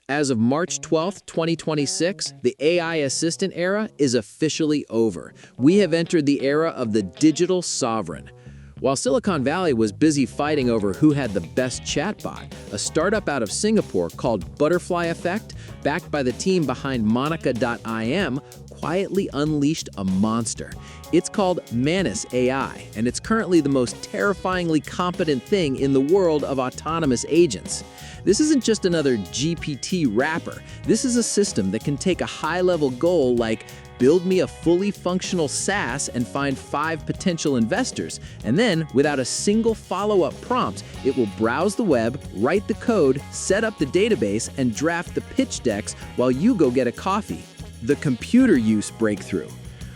As of March 12, 2026, the AI assistant era is officially over. We have entered the era of the digital sovereign. While Silicon Valley was busy fighting over who had the best chatbot, a startup out of Singapore called Butterfly Effect, backed by the team behind Monica.im, quietly unleashed a monster. It's called Manus AI, and it's currently the most terrifyingly competent thing in the world of autonomous agents. This isn't just another GPT wrapper. This is a system that can take a high-level goal like build me a fully functional SaaS and find 5 potential investors, and then, without a single follow-up prompt, it will browse the web, write the code, set up the database, and draft the pitch decks while you go get a coffee. The computer use breakthrough.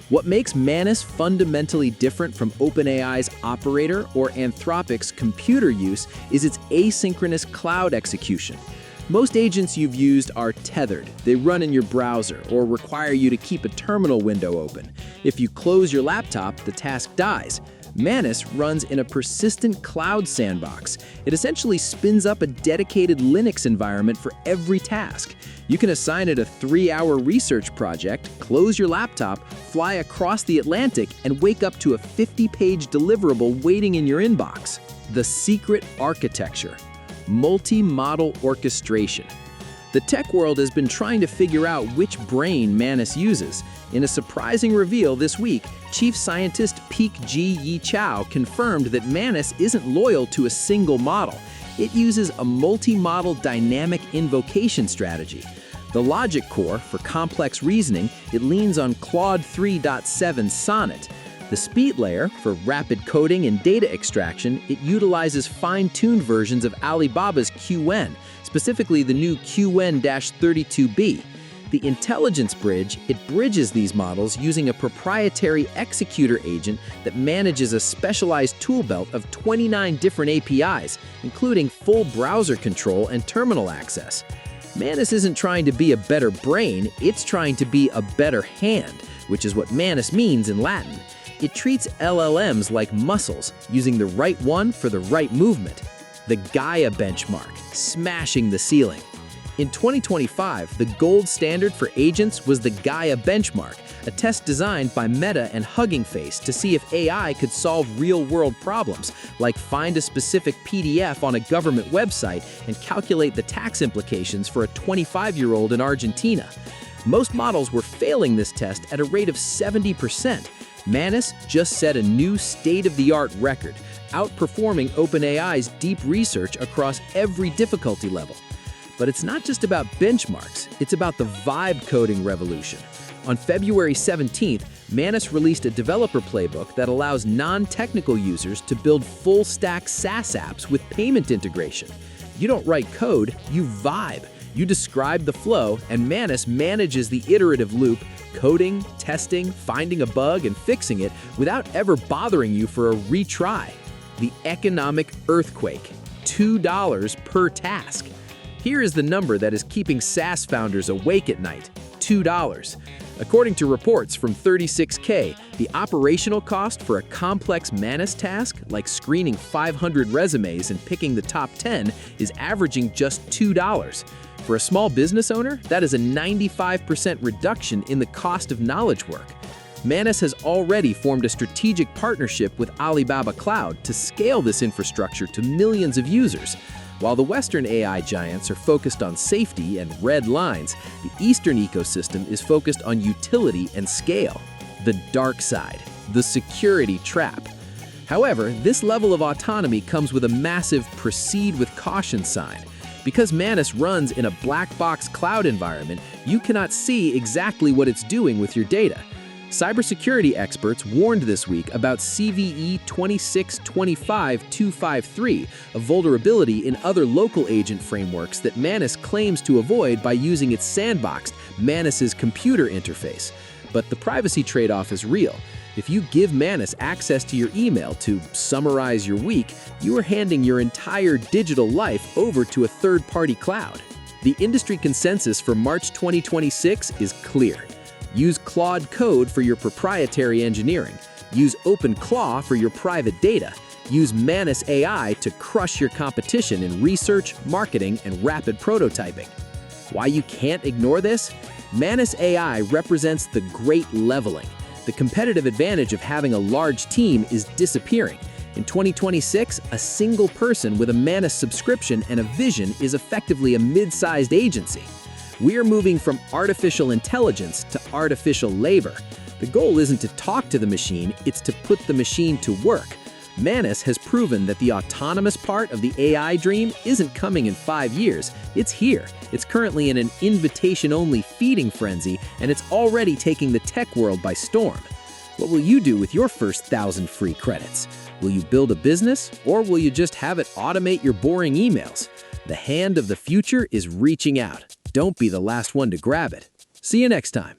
What makes Manus fundamentally different from OpenAI's Operator or Anthropic's computer use is its asynchronous cloud execution. Most agents you've used are tethered. They run in your browser or require you to keep a terminal window open. If you close your laptop, the task dies. Manus runs in a persistent cloud sandbox. It essentially spins up a dedicated Linux environment for every task. You can assign it a 3-hour research project, close your laptop, fly across the Atlantic, and wake up to a 50-page deliverable waiting in your inbox. The secret architecture. Multi-model orchestration. The tech world has been trying to figure out which brain Manus uses. In a surprising reveal this week, Chief Scientist Peek Ji Yi Chao confirmed that Manus isn't loyal to a single model. It uses a multi-model dynamic invocation strategy. The logic core, for complex reasoning, it leans on Claude 3.7 Sonnet. The speed layer, for rapid coding and data extraction, it utilizes fine-tuned versions of Alibaba's QN, specifically the new QN-32B. The intelligence bridge, it bridges these models using a proprietary executor agent that manages a specialized tool belt of 29 different APIs, including full browser control and terminal access. Manus isn't trying to be a better brain, it's trying to be a better hand, which is what Manus means in Latin. It treats LLMs like muscles, using the right one for the right movement. The Gaia benchmark, smashing the ceiling. In 2025, the gold standard for agents was the Gaia benchmark, a test designed by Meta and Hugging Face to see if AI could solve real-world problems, like find a specific PDF on a government website and calculate the tax implications for a 25-year-old in Argentina. Most models were failing this test at a rate of 70%. Manus just set a new state-of-the-art record, outperforming OpenAI's deep research across every difficulty level. But it's not just about benchmarks, it's about the vibe coding revolution. On February 17th, Manus released a developer playbook that allows non-technical users to build full-stack SaaS apps with payment integration. You don't write code, you vibe. You describe the flow, and Manus manages the iterative loop, coding, testing, finding a bug, and fixing it without ever bothering you for a retry. The economic earthquake, $2 per task. Here is the number that is keeping SaaS founders awake at night, $2. According to reports from 36K, the operational cost for a complex Manus task, like screening 500 resumes and picking the top 10, is averaging just $2. For a small business owner, that is a 95% reduction in the cost of knowledge work. Manus has already formed a strategic partnership with Alibaba Cloud to scale this infrastructure to millions of users. While the Western AI giants are focused on safety and red lines, the Eastern ecosystem is focused on utility and scale. The dark side, the security trap. However, this level of autonomy comes with a massive proceed with caution sign. Because Manus runs in a black box cloud environment, you cannot see exactly what it's doing with your data. Cybersecurity experts warned this week about CVE 2625253, a vulnerability in other local agent frameworks that Manus claims to avoid by using its sandboxed Manus's computer interface. But the privacy trade-off is real. If you give Manus access to your email to summarize your week, you are handing your entire digital life over to a third-party cloud. The industry consensus for March 2026 is clear. Use Claude Code for your proprietary engineering. Use OpenClaw for your private data. Use Manus AI to crush your competition in research, marketing, and rapid prototyping. Why you can't ignore this? Manus AI represents the great leveling. The competitive advantage of having a large team is disappearing. In 2026, a single person with a Manus subscription and a vision is effectively a mid-sized agency. We are moving from artificial intelligence to artificial labor. The goal isn't to talk to the machine, it's to put the machine to work. Manus has proven that the autonomous part of the AI dream isn't coming in 5 years, it's here. It's currently in an invitation-only feeding frenzy, and it's already taking the tech world by storm. What will you do with your first 1,000 free credits? Will you build a business, or will you just have it automate your boring emails? The hand of the future is reaching out. Don't be the last one to grab it. See you next time.